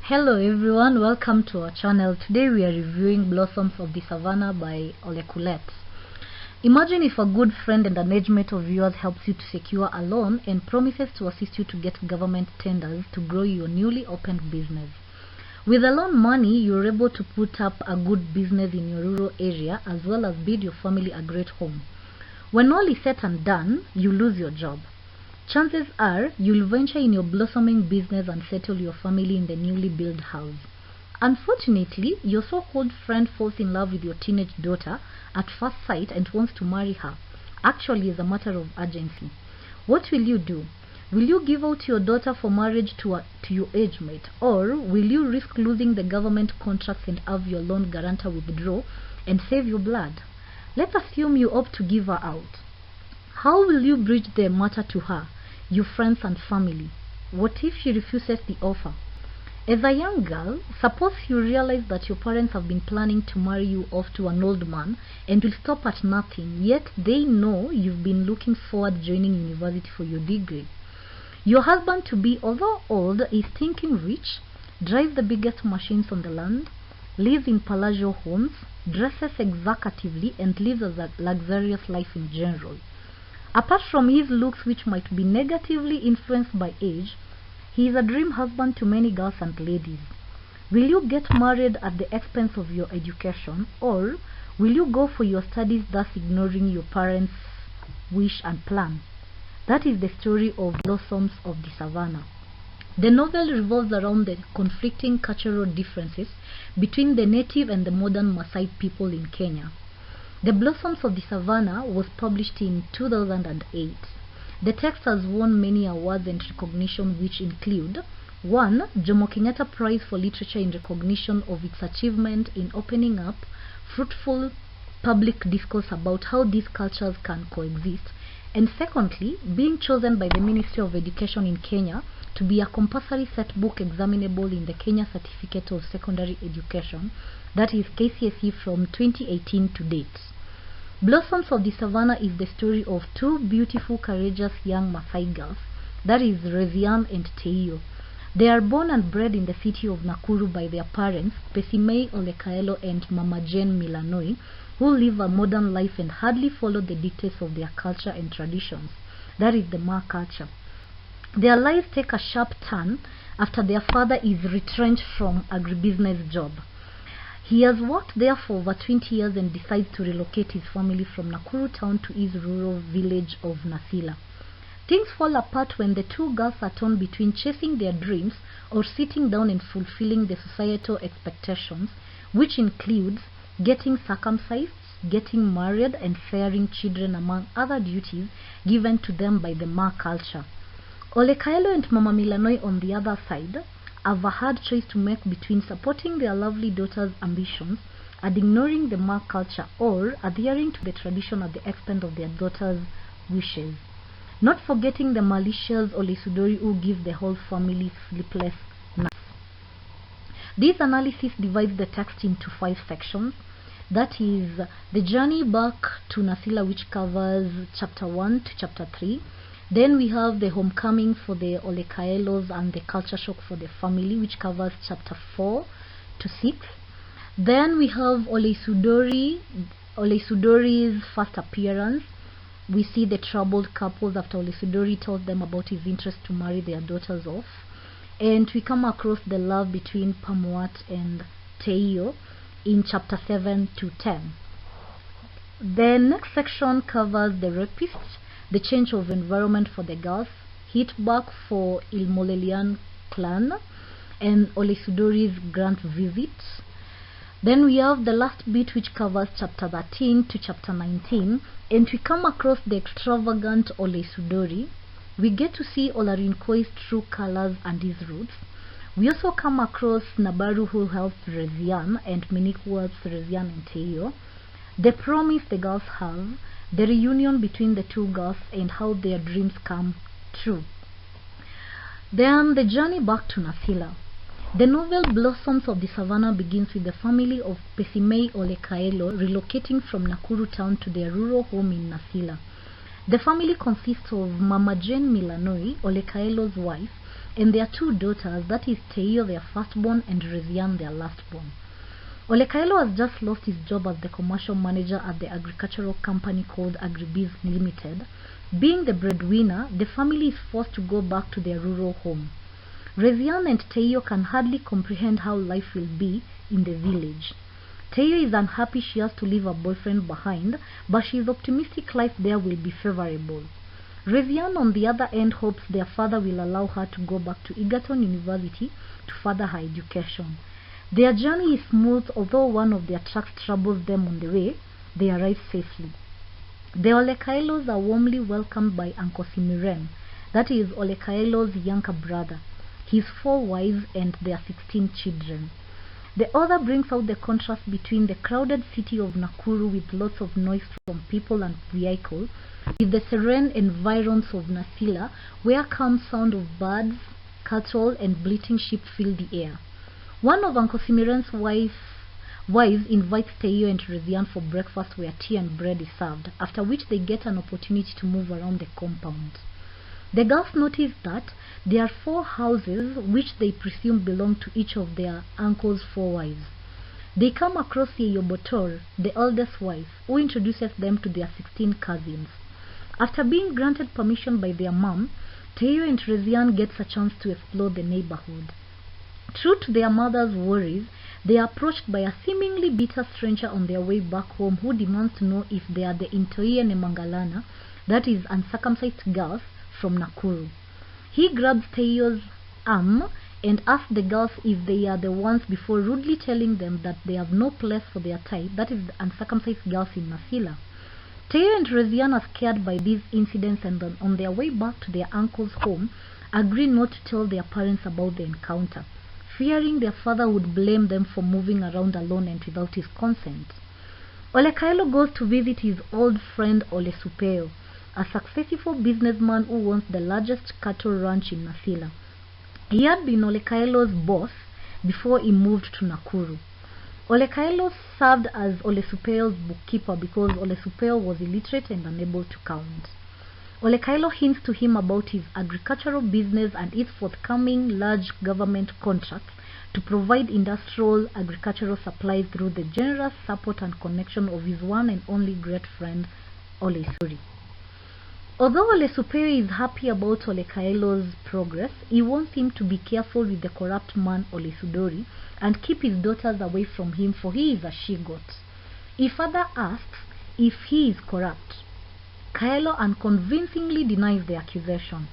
Hello everyone, welcome to our channel. Today we are reviewing Blossoms of the Savannah by Kulet. Imagine if a good friend and an age mate of yours helps you to secure a loan and promises to assist you to get government tenders to grow your newly opened business. With the loan money, you're able to put up a good business in your rural area as well as build your family a great home. When all is said and done, you lose your job. Chances are you'll venture in your blossoming business and settle your family in the newly built house. Unfortunately, your so-called friend falls in love with your teenage daughter at first sight and wants to marry her. Actually, as a matter of urgency. What will you do? Will you give out your daughter for marriage to your age mate? Or will you risk losing the government contracts and have your loan guarantor withdraw and save your blood? Let's assume you opt to give her out. How will you bridge the matter to her, your friends and family? What if she refuses the offer? As a young girl, suppose you realize that your parents have been planning to marry you off to an old man and will stop at nothing, yet they know you've been looking forward joining university for your degree. Your husband-to-be, although old, is thinking rich, drives the biggest machines on the land, lives in palatial homes, dresses executively, and lives a luxurious life in general. Apart from his looks, which might be negatively influenced by age, he is a dream husband to many girls and ladies. Will you get married at the expense of your education, or will you go for your studies, thus ignoring your parents' wish and plan? That is the story of Blossoms of the Savannah. The novel revolves around the conflicting cultural differences between the native and the modern Maasai people in Kenya. The Blossoms of the Savannah was published in 2008. The text has won many awards and recognition, which include 1. Jomo Kenyatta Prize for Literature in recognition of its achievement in opening up fruitful public discourse about how these cultures can coexist, and secondly, being chosen by the Ministry of Education in Kenya to be a compulsory set book examinable in the Kenya Certificate of Secondary Education, that is KCSE, from 2018 to date. Blossoms of the Savannah is the story of two beautiful, courageous young Maasai girls, that is Rezian and Teio. They are born and bred in the city of Nakuru by their parents, Pesimei Olekaelo and Mama Jane Milanoi, who live a modern life and hardly follow the dictates of their culture and traditions, that is the Ma culture. Their lives take a sharp turn after their father is retrenched from agribusiness job. He has worked there for over 20 years and decides to relocate his family from Nakuru town to his rural village of Nasila. Things fall apart when the two girls are torn between chasing their dreams or sitting down and fulfilling the societal expectations, which includes getting circumcised, getting married, and faring children, among other duties given to them by the Ma culture. Olekaelo and Mama Milanoi, on the other side, have a hard choice to make between supporting their lovely daughter's ambitions and ignoring the Ma culture, or adhering to the tradition at the expense of their daughter's wishes. Not forgetting the malicious Olesudori, who give the whole family sleepless nights. This analysis divides the text into 5 sections. That is the journey back to Nasila, which covers chapter 1 to chapter 3. Then we have the homecoming for the Olekaelos and the culture shock for the family, which covers chapter 4 to 6. Then we have Olesudori's first appearance. We see the troubled couples after Olesudori tells them about his interest to marry their daughters off. And we come across the love between Pamuat and Teio in chapter 7 to 10. The next section covers the rapists, the change of environment for the girls, hit back for Ilmolelian clan, and Olesudori's grand visit. Then we have the last bit, which covers chapter 13 to chapter 19, and we come across the extravagant Olesudori. We get to see Olarinkoi's true colors and his roots. We also come across Nabaru, who helps Rezian, and Minik, who helps Rezian and Teio. The promise the girls have, the reunion between the two girls, and how their dreams come true. Then the journey back to Nasila. The novel Blossoms of the Savannah begins with the family of Pesimei Olekaelo relocating from Nakuru town to their rural home in Nasila. The family consists of Mama Jane Milanoi, Olekaelo's wife, and their two daughters, that is Teio, their firstborn, and Rezian, their lastborn. Olekaelo has just lost his job as the commercial manager at the agricultural company called Agribiz Limited. Being the breadwinner, the family is forced to go back to their rural home. Rezian and Teio can hardly comprehend how life will be in the village. Teio is unhappy she has to leave her boyfriend behind, but she is optimistic life there will be favorable. Rezian, on the other end, hopes their father will allow her to go back to Egerton University to further her education. Their journey is smooth, although one of their trucks troubles them on the way. They arrive safely. The Olekaelos are warmly welcomed by Uncle Simiren, that is Olekaelo's younger brother, his 4 wives, and their 16 children. The author brings out the contrast between the crowded city of Nakuru with lots of noise from people and vehicles, with the serene environs of Nasila, where calm sound of birds, cattle, and bleating sheep fill the air. One of Uncle Simiren's wives invites Teio and Rezian for breakfast where tea and bread is served, after which they get an opportunity to move around the compound. The girls notice that there are 4 houses which they presume belong to each of their uncle's 4 wives. They come across Yeyobotor, the eldest wife, who introduces them to their 16 cousins. After being granted permission by their mom, Teio and Rezian gets a chance to explore the neighborhood. True to their mother's worries, they are approached by a seemingly bitter stranger on their way back home who demands to know if they are the Intoye Nemangalana, that is uncircumcised girls, from Nakuru. He grabs Teio's arm and asks the girls if they are the ones before rudely telling them that they have no place for their type, that is the uncircumcised girls in Nasila. Teio and Rezian are scared by these incidents and on their way back to their uncle's home agree not to tell their parents about the encounter, fearing their father would blame them for moving around alone and without his consent. Olekaelo goes to visit his old friend Ole Supeo, a successful businessman who owns the largest cattle ranch in Nasila. He had been Olekaelo's boss before he moved to Nakuru. Olekaelo served as Ole Supeo's bookkeeper because Ole Supeo was illiterate and unable to count. Olekaelo hints to him about his agricultural business and its forthcoming large government contracts to provide industrial agricultural supplies through the generous support and connection of his one and only great friend, Ole Suri. Although Ole Supeo is happy about Olekaelo's progress, he wants him to be careful with the corrupt man Ole Sudori and keep his daughters away from him, for he is a she-goat. He further asks if he is corrupt. Kaelo unconvincingly denies the accusation.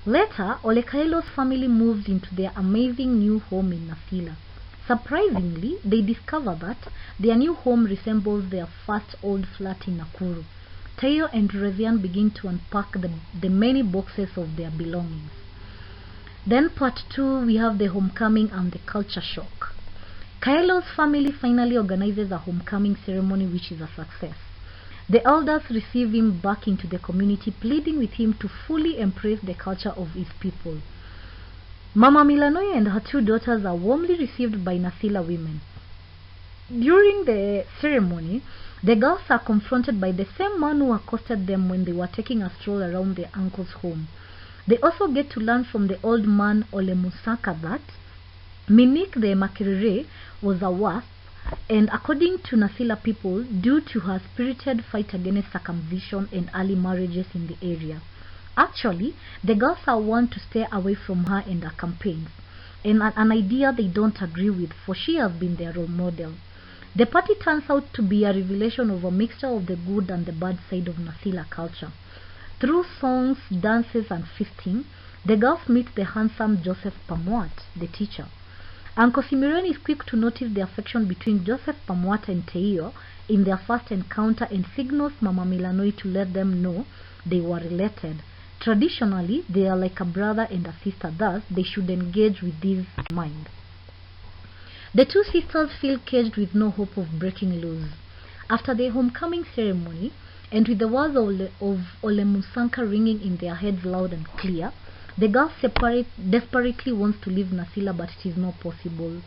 Later, Olekaelo's family moves into their amazing new home in Nasila. Surprisingly, they discover that their new home resembles their first old flat in Nakuru. Teio and Rezian begin to unpack the many boxes of their belongings. Then part 2, we have the homecoming and the culture shock. Kaelo's family finally organizes a homecoming ceremony which is a success. The elders receive him back into the community, pleading with him to fully embrace the culture of his people. Mama Milanoi and her 2 daughters are warmly received by Nasila women. During the ceremony, the girls are confronted by the same man who accosted them when they were taking a stroll around their uncle's home. They also get to learn from the old man Ole Musaka that Minik the Makirire was a wasp, and according to Nasila people, due to her spirited fight against circumcision and early marriages in the area. Actually, the girls are warned to stay away from her and her campaigns, and an idea they don't agree with, for she has been their role model. The party turns out to be a revelation of a mixture of the good and the bad side of Nasila culture. Through songs, dances, and feasting, the girls meet the handsome Joseph Pamwat, the teacher. Uncle Simiren is quick to notice the affection between Joseph Pamwat and Teio in their first encounter and signals Mama Milanoi to let them know they were related. Traditionally, they are like a brother and a sister, thus they should engage with this in mind. The 2 sisters feel caged with no hope of breaking loose. After the homecoming ceremony, and with the words of Ole Musanka ringing in their heads loud and clear, The girl desperately wants to leave Nasila, but it is not possible.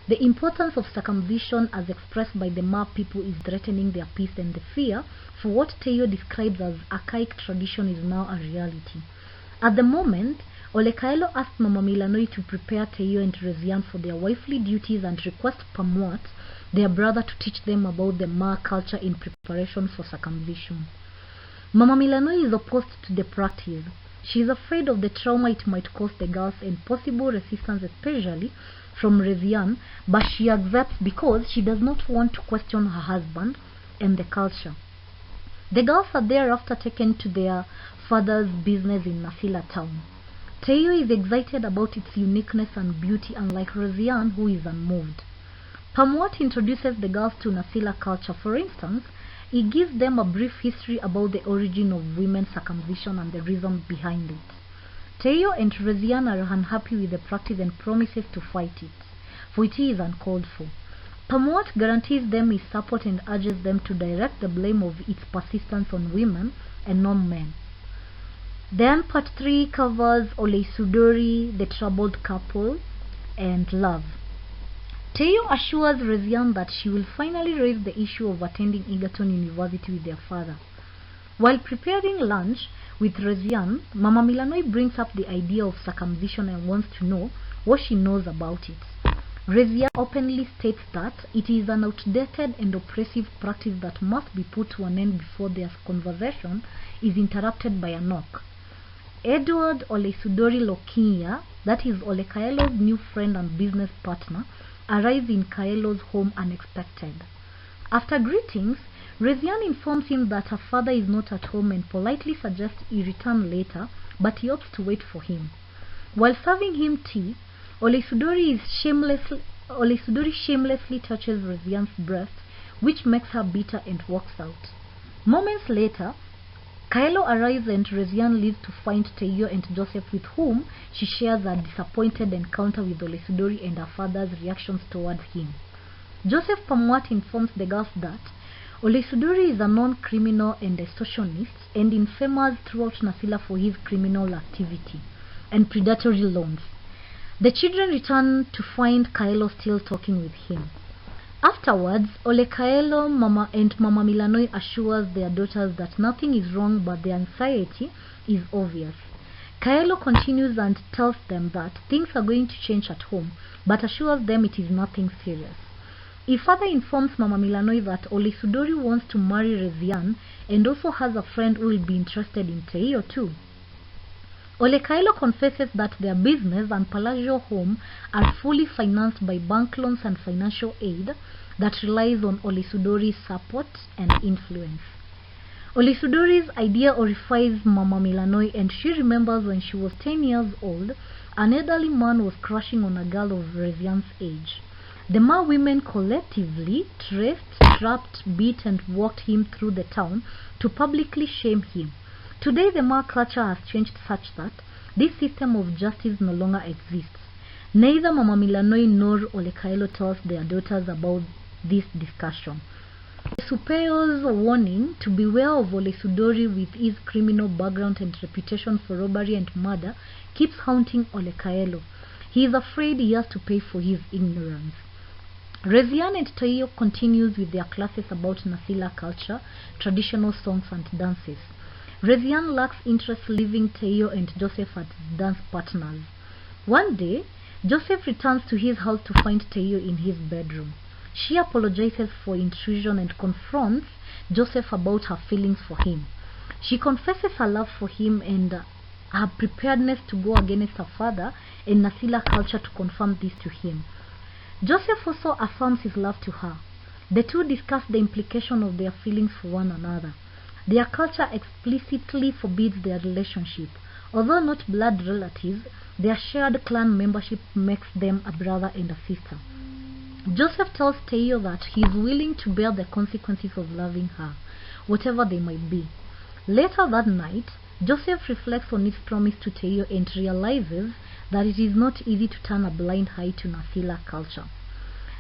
The importance of circumcision as expressed by the Ma people is threatening their peace, and the fear for what Teyo describes as archaic tradition is now a reality. At the moment, Olekaelo asked Mama Milanoi to prepare Teyo and Rezian for their wifely duties and request Pamwat, their brother, to teach them about the Ma culture in preparation for circumcision. Mama Milanoi is opposed to the practice. She is afraid of the trauma it might cause the girls and possible resistance, especially from Rezian, but she accepts because she does not want to question her husband and the culture. The girls are thereafter taken to their father's business in Nasila town. Teyo is excited about its uniqueness and beauty, unlike Rezian, who is unmoved. Pamwat introduces the girls to Nasila culture. For instance, he gives them a brief history about the origin of women's circumcision and the reason behind it. Teyo and Rezian are unhappy with the practice and promises to fight it, for it is uncalled for. Pamwat guarantees them his support and urges them to direct the blame of its persistence on women and not men. Then part 3 covers Oleisudori, the troubled couple, and love. Teyo assures Rezian that she will finally raise the issue of attending Egerton University with their father. While preparing lunch with Rezian, Mama Milanoi brings up the idea of circumcision and wants to know what she knows about it. Rezian openly states that it is an outdated and oppressive practice that must be put to an end before their conversation is interrupted by a knock. Edward Oleisudori Lokinya, that is Olekaelo's new friend and business partner, arrives in Kaelo's home unexpected. After greetings, Rezian informs him that her father is not at home and politely suggests he return later, but he opts to wait for him. While serving him tea, Oleisudori shamelessly touches Rezian's breast, which makes her bitter and walks out. Moments later, Kaelo arrives and Rezian leaves to find Teyo and Joseph, with whom she shares a disappointed encounter with Oleisudori and her father's reactions towards him. Joseph Pamwat informs the girls that Oleisudori is a known criminal and a socialist and infamous throughout Nasila for his criminal activity and predatory loans. The children return to find Kaelo still talking with him. Afterwards, Olekaelo and Mama Milanoi assures their daughters that nothing is wrong, but their anxiety is obvious. Kaelo continues and tells them that things are going to change at home, but assures them it is nothing serious. He further informs Mama Milanoi that Oleisudori wants to marry Rezian and also has a friend who will be interested in Teyo too. Olekaelo confesses that their business and palatial home are fully financed by bank loans and financial aid that relies on Oleisudori's support and influence. Oleisudori's idea horrifies Mama Milanoi, and she remembers when she was 10 years old, an elderly man was crushing on a girl of Rezian's age. The Ma women collectively traced, trapped, beat and walked him through the town to publicly shame him. Today the Ma culture has changed such that this system of justice no longer exists. Neither Mama Milanoi nor Olekaelo tells their daughters about this discussion. The superior's warning to beware of Oleisudori with his criminal background and reputation for robbery and murder keeps haunting Olekaelo. He is afraid he has to pay for his ignorance. Rezian and Teyo continues with their classes about Nasila culture, traditional songs and dances. Rezian lacks interest, leaving Teyo and Joseph as dance partners. One day, Joseph returns to his house to find Teyo in his bedroom. She apologizes for intrusion and confronts Joseph about her feelings for him. She confesses her love for him and her preparedness to go against her father and Nasila culture to confirm this to him. Joseph also affirms his love to her. The two discuss the implication of their feelings for one another. Their culture explicitly forbids their relationship. Although not blood relatives, their shared clan membership makes them a brother and a sister. Joseph tells Teyo that he is willing to bear the consequences of loving her, whatever they might be. Later that night, Joseph reflects on his promise to Teyo and realizes that it is not easy to turn a blind eye to Nasila culture.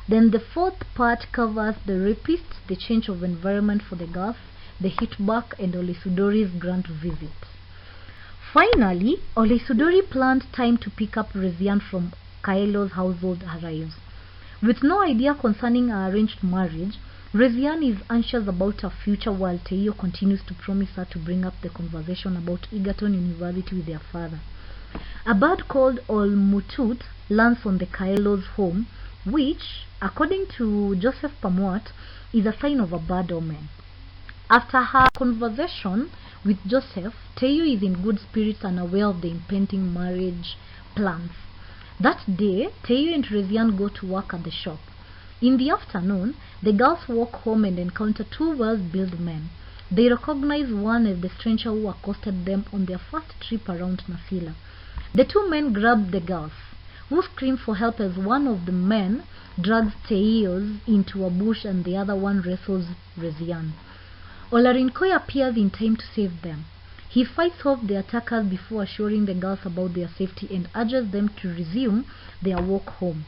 Then the fourth part covers the rapists, the change of environment for the girls, the hit back, and Oleisudori's grand visit. Finally, Olesudori planned time to pick up Rezian from Kaelo's household arrives. With no idea concerning her arranged marriage, Rezian is anxious about her future while Teo continues to promise her to bring up the conversation about Egerton University with their father. A bird called Olmutut lands on the Kaelo's home, which, according to Joseph Pamwat, is a sign of a bad omen. After her conversation with Joseph, Teo is in good spirits and aware of the impending marriage plans. That day, Teo and Rezian go to work at the shop. In the afternoon, the girls walk home and encounter two well-built men. They recognize one as the stranger who accosted them on their first trip around Nasila. The two men grab the girls, who scream for help as one of the men drags Teos into a bush and the other one wrestles Rezian. Olarinkoi appears in time to save them. He fights off the attackers before assuring the girls about their safety and urges them to resume their walk home.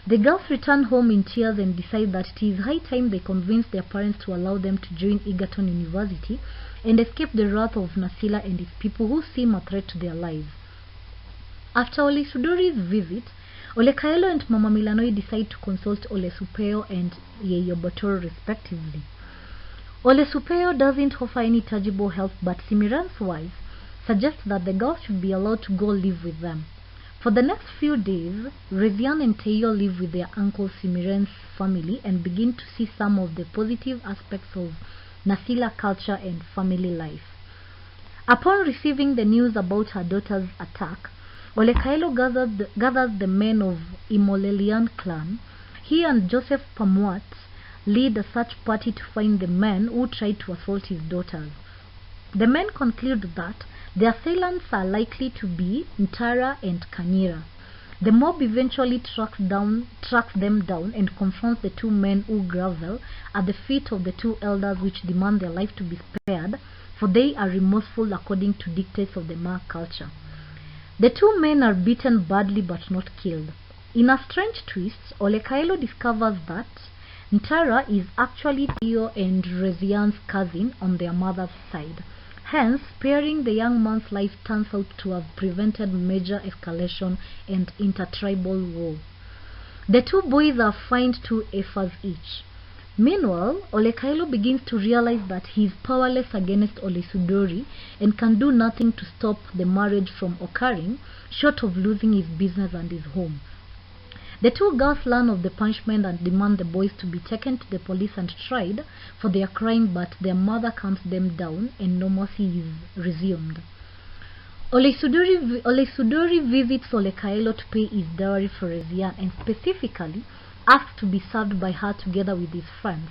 The girls return home in tears and decide that it is high time they convince their parents to allow them to join Egerton University and escape the wrath of Nasila and his people who seem a threat to their lives. After Olesudori's visit, Olekaelo and Mama Milanoi decide to consult Olesupeo and Yeyobotoro respectively. Olesupeo doesn't offer any tangible help, but Simiran's wife suggests that the girls should be allowed to go live with them. For the next few days, Rezian and Teo live with their uncle Simiran's family and begin to see some of the positive aspects of Nasila culture and family life. Upon receiving the news about her daughter's attack, Olekaelo gathers the men of Imolelian clan. He and Joseph Pamwat lead a search party to find the men who tried to assault his daughters. The men conclude that the assailants are likely to be Ntara and Kanyira. The mob eventually tracks them down and confronts the two men who grovel at the feet of the two elders, which demand their life to be spared, for they are remorseful according to dictates of the Ma culture. The two men are beaten badly but not killed. In a strange twist, Olekaelo discovers that Ntara is actually Teo and Rezian's cousin on their mother's side. Hence, sparing the young man's life turns out to have prevented major escalation and intertribal war. The two boys are fined 2 efas each. Meanwhile, Olekaelo begins to realize that he is powerless against Olesudori and can do nothing to stop the marriage from occurring, short of losing his business and his home. The two girls learn of the punishment and demand the boys to be taken to the police and tried for their crime, but their mother calms them down and normalcy is resumed. Olesudori visits Olekaelo to pay his dowry for Rezian and specifically asks to be served by her together with his friends.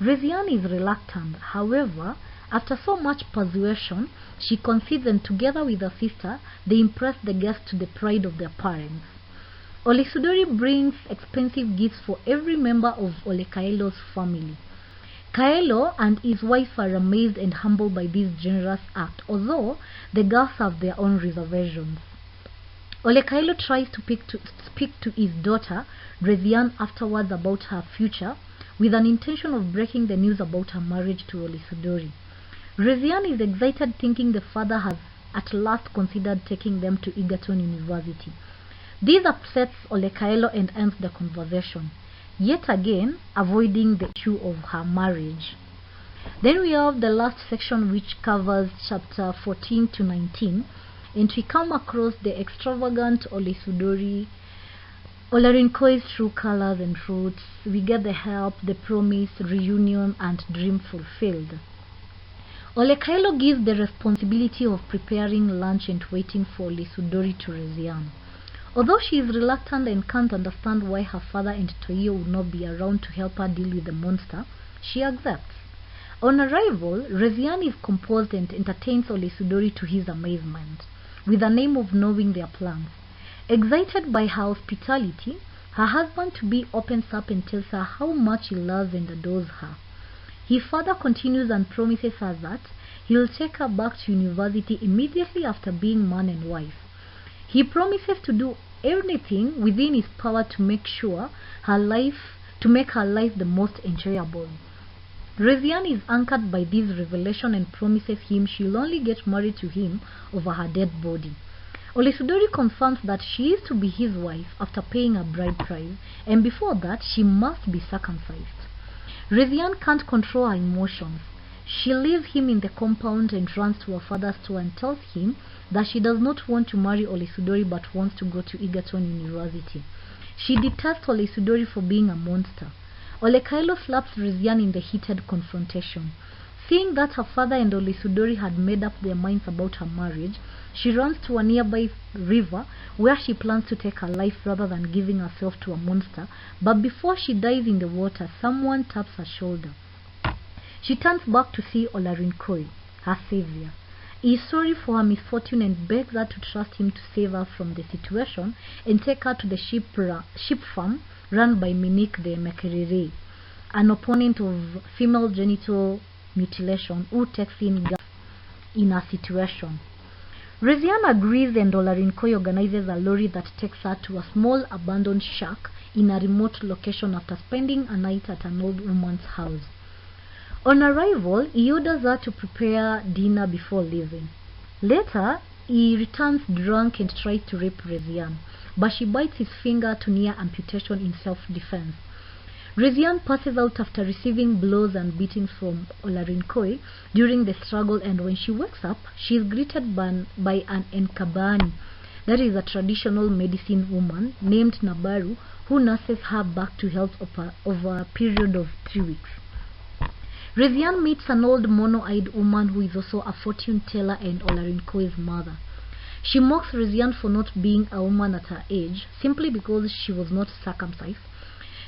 Rezian is reluctant. However, after so much persuasion, she concedes and together with her sister, they impress the guests to the pride of their parents. Olesudori brings expensive gifts for every member of Olekaelo's family. Kaelo and his wife are amazed and humbled by this generous act, although the girls have their own reservations. Olekaelo tries to speak to his daughter, Rezian, afterwards about her future, with an intention of breaking the news about her marriage to Olesudori. Rezian is excited, thinking the father has at last considered taking them to Egerton University. This upsets Olekaelo and ends the conversation, yet again avoiding the issue of her marriage. Then we have the last section, which covers chapter 14 to 19, and we come across the extravagant Olesudori, Olarinkoi's true colors and fruits. We get the help, the promise, reunion, and dream fulfilled. Olekaelo gives the responsibility of preparing lunch and waiting for Olesudori to Rezian. Although she is reluctant and can't understand why her father and Toyo would not be around to help her deal with the monster, she accepts. On arrival, Rezian is composed and entertains Olesudori to his amazement, with the name of knowing their plans. Excited by her hospitality, her husband-to-be opens up and tells her how much he loves and adores her. He further continues and promises her that he will take her back to university immediately after being man and wife. He promises to do anything within his power to make her life the most enjoyable. Rezian is anchored by this revelation and promises him she'll only get married to him over her dead body. Olesudori confirms that she is to be his wife after paying a bride price, and before that she must be circumcised. Rezian can't control her emotions. She leaves him in the compound and runs to her father's store and tells him that she does not want to marry Olesudori but wants to go to Egerton University. She detests Olesudori for being a monster. Olekailo slaps Rezian in the heated confrontation. Seeing that her father and Olesudori had made up their minds about her marriage, she runs to a nearby river where she plans to take her life rather than giving herself to a monster, but before she dives in the water, someone taps her shoulder. She turns back to see Olarinkoi, her savior. He is sorry for her misfortune and begs her to trust him to save her from the situation and take her to the sheep farm run by Minik the Mekerere, an opponent of female genital mutilation who takes in gas in a situation. Rezian agrees and Olarinkoi organizes a lorry that takes her to a small abandoned shack in a remote location after spending a night at an old woman's house. On arrival, he orders her to prepare dinner before leaving. Later, he returns drunk and tries to rape Rezian, but she bites his finger to near amputation in self-defense. Rezian passes out after receiving blows and beatings from Olarinkoi during the struggle, and when she wakes up, she is greeted by an Nkabani, that is a traditional medicine woman named Nabaru, who nurses her back to health over a period of 3 weeks. Rezian meets an old mono-eyed woman who is also a fortune teller and Olarinkoi's mother. She mocks Rezian for not being a woman at her age simply because she was not circumcised.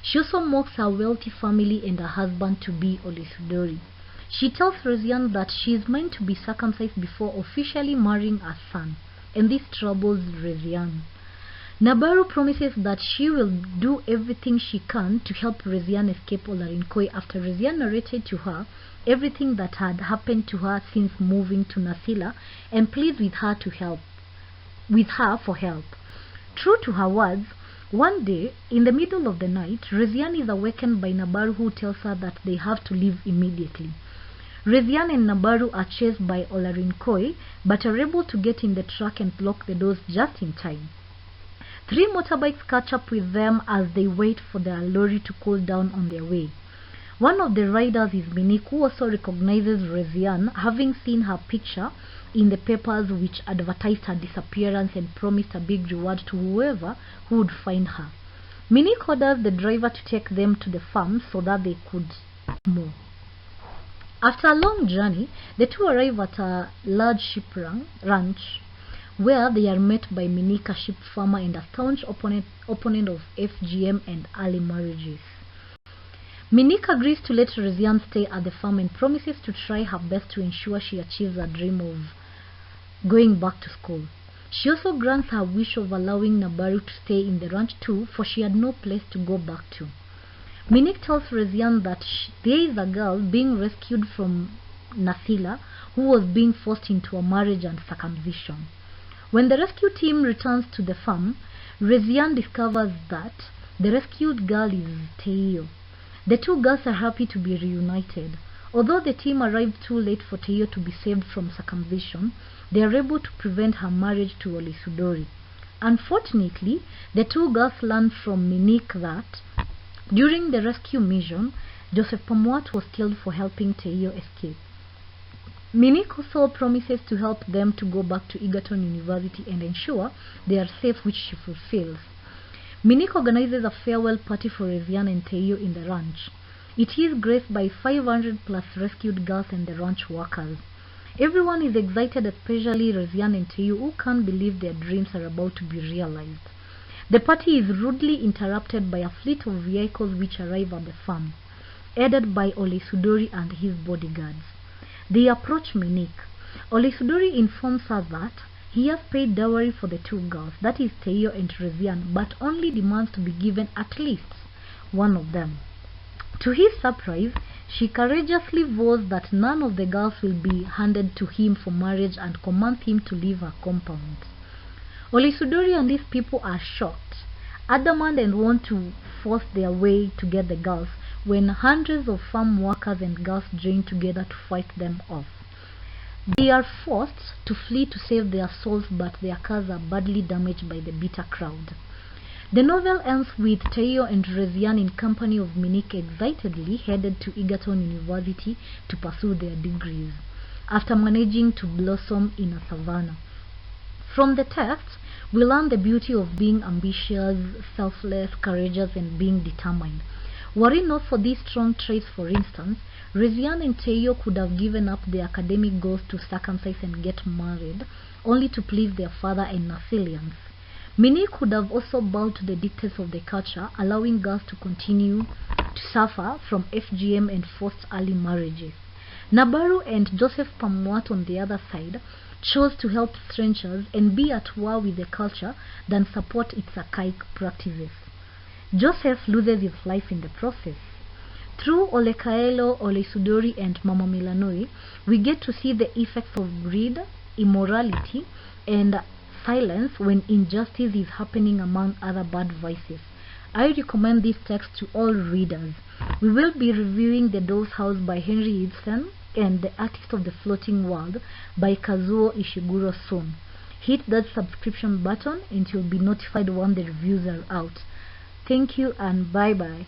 She also mocks her wealthy family and her husband to be Olesudori. She tells Rezian that she is meant to be circumcised before officially marrying her son, and this troubles Rezian. Nabaru promises that she will do everything she can to help Rezian escape Olarinkoi after Rezian narrated to her everything that had happened to her since moving to Nasila and pleads with her for help. True to her words, one day, in the middle of the night, Rezian is awakened by Nabaru, who tells her that they have to leave immediately. Rezian and Nabaru are chased by Olarinkoi but are able to get in the truck and lock the doors just in time. 3 motorbikes catch up with them as they wait for their lorry to cool down on their way. One of the riders is Minik, who also recognizes Rezian, having seen her picture in the papers which advertised her disappearance and promised a big reward to whoever who would find her. Minik orders the driver to take them to the farm so that they could move. After a long journey, the two arrive at a large sheep ranch, where they are met by Minik, a sheep farmer and a staunch opponent of FGM and early marriages. Minik agrees to let Rezian stay at the farm and promises to try her best to ensure she achieves her dream of going back to school. She also grants her wish of allowing Nabaru to stay in the ranch too, for she had no place to go back to. Minik tells Rezian that there is a girl being rescued from Nasila who was being forced into a marriage and circumcision. When the rescue team returns to the farm, Rezian discovers that the rescued girl is Teio. The two girls are happy to be reunited. Although the team arrived too late for Teio to be saved from circumcision, they are able to prevent her marriage to Olesudori. Unfortunately, the two girls learn from Minik that during the rescue mission, Joseph Pomoat was killed for helping Teio escape. Minik also promises to help them to go back to Egerton University and ensure they are safe, which she fulfills. Minik organizes a farewell party for Rezian and Teio in the ranch. It is graced by 500 plus rescued girls and the ranch workers. Everyone is excited, especially Rezian and Teio, who can't believe their dreams are about to be realized. The party is rudely interrupted by a fleet of vehicles which arrive at the farm, headed by Olesudori and his bodyguards. They approach Minik. Olesudori informs her that he has paid dowry for the two girls, that is Teio and Rezian, but only demands to be given at least one of them. To his surprise, she courageously vows that none of the girls will be handed to him for marriage and commands him to leave her compound. Olesudori and his people are shocked, adamant, and want to force their way to get the girls, when hundreds of farm workers and girls join together to fight them off. They are forced to flee to save their souls, but their cars are badly damaged by the bitter crowd. The novel ends with Teo and Rezian in company of Minik excitedly headed to Egerton University to pursue their degrees, after managing to blossom in a savannah. From the text, we learn the beauty of being ambitious, selfless, courageous, and being determined. Were it not for these strong traits, for instance, Rezian and Teo could have given up their academic goals to circumcise and get married, only to please their father and Nasilians. Many could have also bowed to the dictates of the culture, allowing girls to continue to suffer from FGM and forced early marriages. Nabaru and Joseph Pamwat, on the other side, chose to help strangers and be at war with the culture than support its archaic practices. Joseph loses his life in the process. Through Olekaelo, Oleisudori, and Mama Milanoi, we get to see the effects of greed, immorality, and silence when injustice is happening, among other bad vices. I recommend this text to all readers. We will be reviewing The Doll's House by Henry Ibsen and The Artist of the Floating World by Kazuo Ishiguro soon. Hit that subscription button and you'll be notified when the reviews are out. Thank you and bye bye.